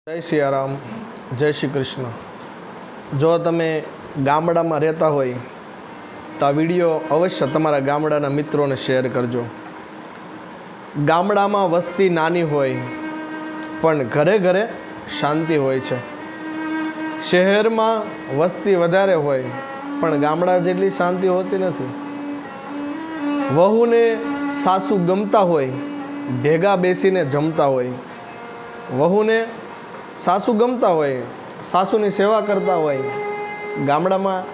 જય સિયારામ, જય શ્રી કૃષ્ણ। જો તમે ગામડામાં રહેતા હોય તો આ વિડીયો અવશ્ય તમારા ગામડાના મિત્રોને શેર કરજો। ગામડામાં વસ્તી નાની હોય પણ ઘરે ઘરે શાંતિ હોય છે। શહેરમાં વસ્તી વધારે હોય પણ ગામડા જેટલી શાંતિ હોતી નથી। વહુને સાસુ ગમતા હોય, ભેગા બેસીને જમતા હોય। વહુને સાસુ ગમતા હોય, સાસુની સેવા કરતા હોય। ગામડામાં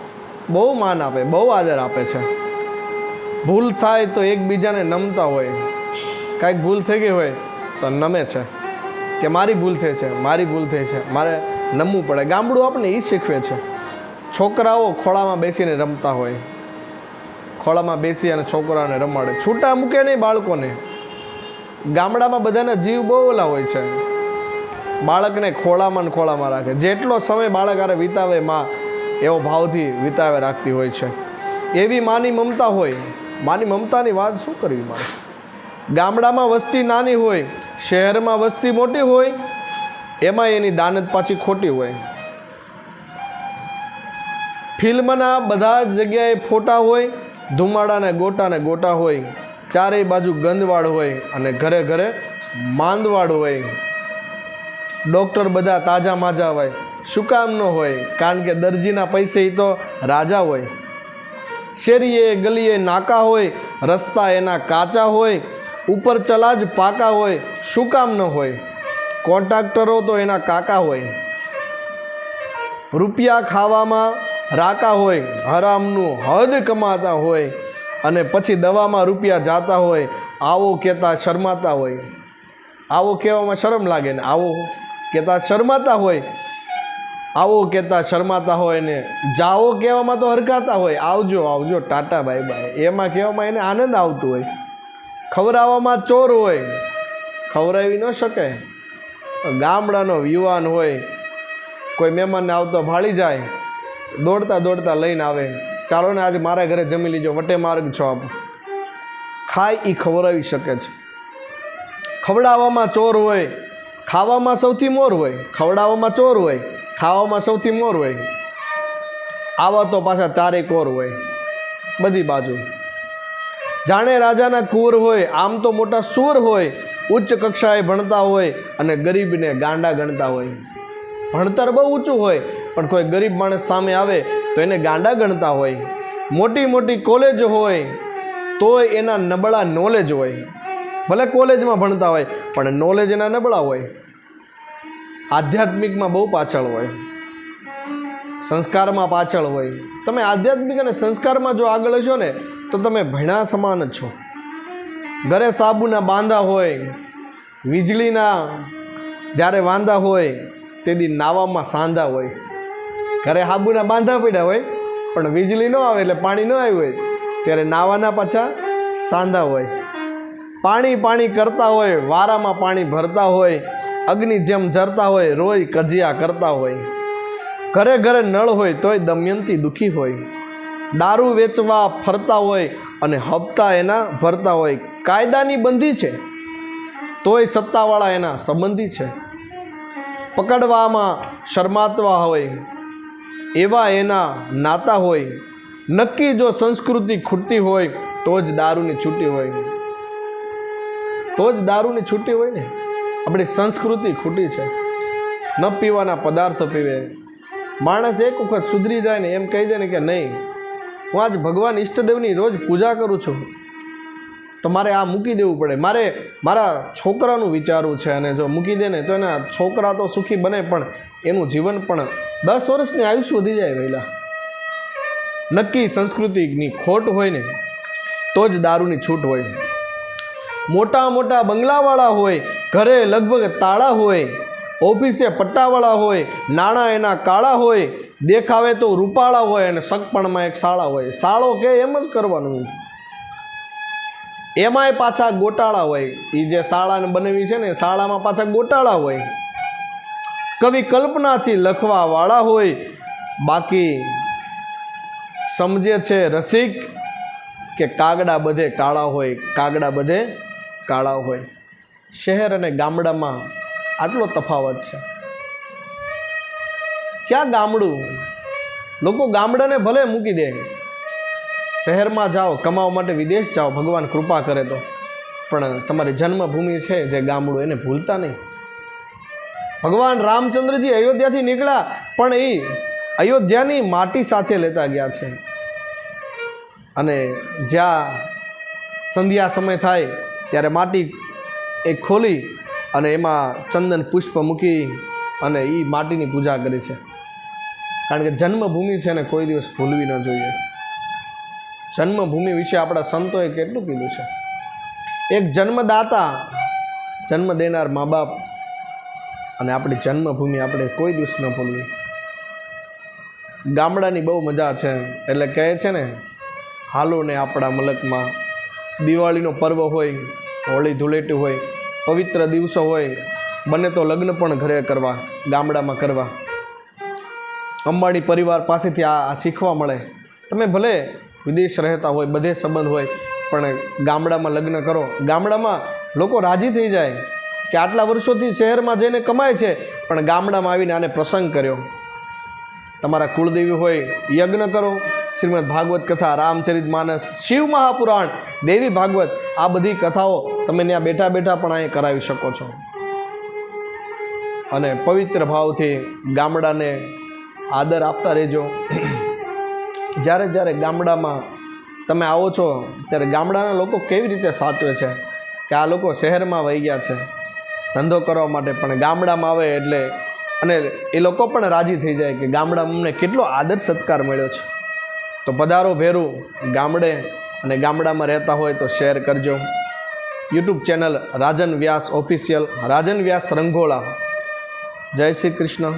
બહુ માન આપે, બહુ આદર આપે છે। ભૂલ થાય તો એકબીજાને નમતા હોય। કાંઈક ભૂલ થઈ ગઈ હોય તો નમે છે કે મારી ભૂલ થઈ છે, મારી ભૂલ થઈ છે, મારે નમવું પડે। ગામડું આપણે એ શીખવે છે। છોકરાઓ ખોળામાં બેસીને રમતા હોય, ખોળામાં બેસી અને છોકરાઓને રમાડે, છૂટા મૂકે નહીં બાળકોને। ગામડામાં બધાના જીવ બહુ ઓલા હોય છે। બાળકને ખોળામાં ને ખોળામાં રાખે, જેટલો સમય બાળક આરે વિતાવે માં એવો ભાવથી વિતાવે રાખતી હોય છે। એવી માની મમતા હોય। માની મમતાની વાત શું કરવી મારે। ગામડામાં વસ્તી નાની હોય, શહેરમાં વસ્તી મોટી હોય, એમાં એની દાનત પાછી ખોટી હોય। ફિલ્મના બધા જ જગ્યાએ ફોટા હોય, ધુમાડાને ગોટા હોય, ચારેય બાજુ ગંદવાડ હોય અને ઘરે ઘરે માંદવાડ હોય। ડૉક્ટર બધા તાજા માજા હોય। શું કામ ન હોય? કારણ કે દરજીના પૈસે તો રાજા હોય। શેરીએ ગલીએ નાકા હોય, રસ્તા એના કાચા હોય, ઉપર ચલા જ પાકા હોય। શું કામ ન હોય? કોન્ટ્રાક્ટરો તો એના કાકા હોય। રૂપિયા ખાવામાં રાકા હોય, હરામનું હદ કમાતા હોય અને પછી દવામાં રૂપિયા જાતા હોય। આવો કહેતા શરમાતા હોય। આવો કહેવામાં શરમ લાગે ને આવો કહેતા શરમાતા હોય। આવો કહેતા શરમાતા હોય ને જાઓ કહેવામાં તો હરખાતા હોય। આવજો આવજો, ટાટા બાય બાય, એમાં કહેવામાં એને આનંદ આવતો હોય। ખવડાવવામાં ચોર હોય, ખવડાવી ન શકે। ગામડાનો યુવાન હોય, કોઈ મહેમાનને આવતો ભાળી જાય, દોડતા દોડતા લઈને આવે, ચાલો ને આજે મારા ઘરે જમી લીજો, વટે માર્ગ છો આપ, ખાય એ ખવડાવી શકે છે। ખવડાવવામાં ચોર હોય, ખાવામાં સૌથી મોર હોય। ખવડાવવામાં ચોર હોય, ખાવામાં સૌથી મોર હોય। આવા તો પાછા ચારે કોર હોય બધી બાજુ। જાણે રાજાના કુંવર હોય, આમ તો મોટા સુર હોય, ઉચ્ચ કક્ષાએ ભણતા હોય અને ગરીબને ગાંડા ગણતા હોય। ભણતર બહુ ઊંચું હોય પણ કોઈ ગરીબ માણસ સામે આવે તો એને ગાંડા ગણતા હોય। મોટી મોટી કોલેજ હોય તોય એના નબળા નોલેજ હોય। ભલે કોલેજમાં ભણતા હોય પણ નોલેજ એના નબળા હોય। આધ્યાત્મિકમાં બહુ પાછળ હોય, સંસ્કારમાં પાછળ હોય। તમે આધ્યાત્મિક અને સંસ્કારમાં જો આગળ હશો ને તો તમે ભણ્યા સમાન જ છો। ઘરે સાબુના બાંધા હોય, વીજળીના જ્યારે વાંધા હોય તેથી નાવામાં સાંધા હોય। ઘરે સાબુના બાંધા પડ્યા હોય પણ વીજળી ન આવે એટલે પાણી ન આવ્યું હોય ત્યારે નાવાના પાછા સાંધા હોય। પાણી પાણી કરતા હોય, વારામાં પાણી ભરતા હોય, અગ્નિ જેમ જરતા હોય, રોય કજિયા કરતા હોય। ઘરે ઘરે નળ હોય તોય દમયંતી દુઃખી હોય। દારૂ વેચવા ફરતા હોય અને હપ્તા એના ભરતા હોય। કાયદાની બંધી છે તોય સત્તાવાળા એના સંબંધી છે। પકડવામાં શરમાતવા હોય એવા એના નાતા હોય। નક્કી જો સંસ્કૃતિ ખૂટતી હોય તો જ દારૂની છૂટી હોય, તો જ દારૂની છૂટી હોય ને। આપણી સંસ્કૃતિ ખૂટી છે, ન પીવાના પદાર્થો પીવે। માણસ એક વખત સુધરી જાય ને એમ કહી દે ને કે નહીં, હું આજ ભગવાન ઈષ્ટદેવની રોજ પૂજા કરું છું તો મારે આ મૂકી દેવું પડે, મારે મારા છોકરાનું વિચારવું છે અને જો મૂકી દે ને તો એના છોકરા તો સુખી બને પણ એનું જીવન પણ 10 વર્ષની આયુષ્ય વધી જાય વહેલા। નક્કી સંસ્કૃતિની ખોટ હોય ને તો જ દારૂની છૂટ હોય। મોટા મોટા બંગલાવાળા હોય, ઘરે લગભગ તાળા હોય, ઓફિસે પટ્ટાવાળા હોય, નાણાં એના કાળા હોય, દેખાવે તો રૂપાળા હોય અને સગપણમાં એક શાળા હોય। શાળો કે એમ જ કરવાનું, એમાંય પાછા ગોટાળા હોય। એ જે શાળાને બનાવી છે ને શાળામાં પાછા ગોટાળા હોય। કવિ કલ્પનાથી લખવા વાળા હોય, બાકી સમજે છે રસિક કે કાગડા બધે કાળા હોય, કાગડા બધે કાળા હોય। શહેર અને ગામડામાં આટલો તફાવત છે। ક્યાં ગામડું? લોકો ગામડાને ભલે મૂકી દે, શહેરમાં જાઓ, કમાવા માટે વિદેશ જાઓ, ભગવાન કૃપા કરે તો, પણ તમારી જન્મભૂમિ છે જે ગામડું, એને ભૂલતા નહીં. ભગવાન રામચંદ્રજી અયોધ્યાથી નીકળ્યા, પણ એ અયોધ્યાની માટી સાથે લેતા ગયા છે. અને જ્યાં સંધ્યા સમય થાય ત્યારે માટી એ ખોલી અને એમાં ચંદન પુષ્પ મૂકી અને એ માટીની પૂજા કરે છે. કારણ કે જન્મભૂમિ છે ને કોઈ દિવસ ભૂલવી ન જોઈએ. જન્મભૂમિ વિશે આપણા સંતોએ કેટલું કીધું છે. એક જન્મદાતા, જન્મ દેનાર મા બાપ અને આપણી જન્મભૂમિ આપણે કોઈ દિવસ ન ભૂલવી. ગામડાની બહુ મજા છે. એટલે કહે છે ને, હાલો ને આપણા મલકમાં. દિવાળીનો પર્વ હોય, હોળી ધૂળેટી હોય, પવિત્ર દિવસો હોય, બને તો લગ્ન પણ ઘરે કરવા, ગામડામાં કરવા. અંબાણી પરિવાર પાસેથી આ શીખવા મળે. તમે ભલે વિદેશ રહેતા હોય, બધે સંબંધ હોય, પણ ગામડામાં લગ્ન કરો. ગામડામાં લોકો રાજી થઈ જાય કે આટલા વર્ષોથી શહેરમાં જઈને કમાય છે, પણ ગામડામાં આવીને આને પ્રસંગ કર્યો. તમારા કુળદેવી હોય, યજ્ઞ કરો. શ્રીમદ ભાગવત કથા, રામચરિત માનસ, શિવ મહાપુરાણ, દેવી ભાગવત, આ બધી કથાઓ તમે ત્યાં બેઠા બેઠા પણ અહીં કરાવી શકો છો. અને પવિત્ર ભાવથી ગામડાને આદર આપતા રહેજો. જ્યારે જ્યારે ગામડામાં તમે આવો છો ત્યારે ગામડાના લોકો કેવી રીતે સાચવે છે કે આ લોકો શહેરમાં વહી ગયા છે ધંધો કરવા માટે, પણ ગામડામાં આવે એટલે અને એ લોકો પણ રાજી થઈ જાય કે ગામડામાં અમને કેટલો આદર સત્કાર મળ્યો છે. તો પધારો ભેરું ગામડે, અને ગામડામાં રહેતા હોય તો શેર કરજો. યુટ્યુબ ચેનલ રાજન વ્યાસ ઓફિશિયલ, રાજન વ્યાસ રંઘોળા. જય શ્રી કૃષ્ણ,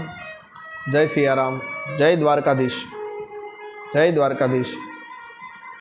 જય સિયારામ, જય દ્વારકાધીશ, જય દ્વારકાધીશ.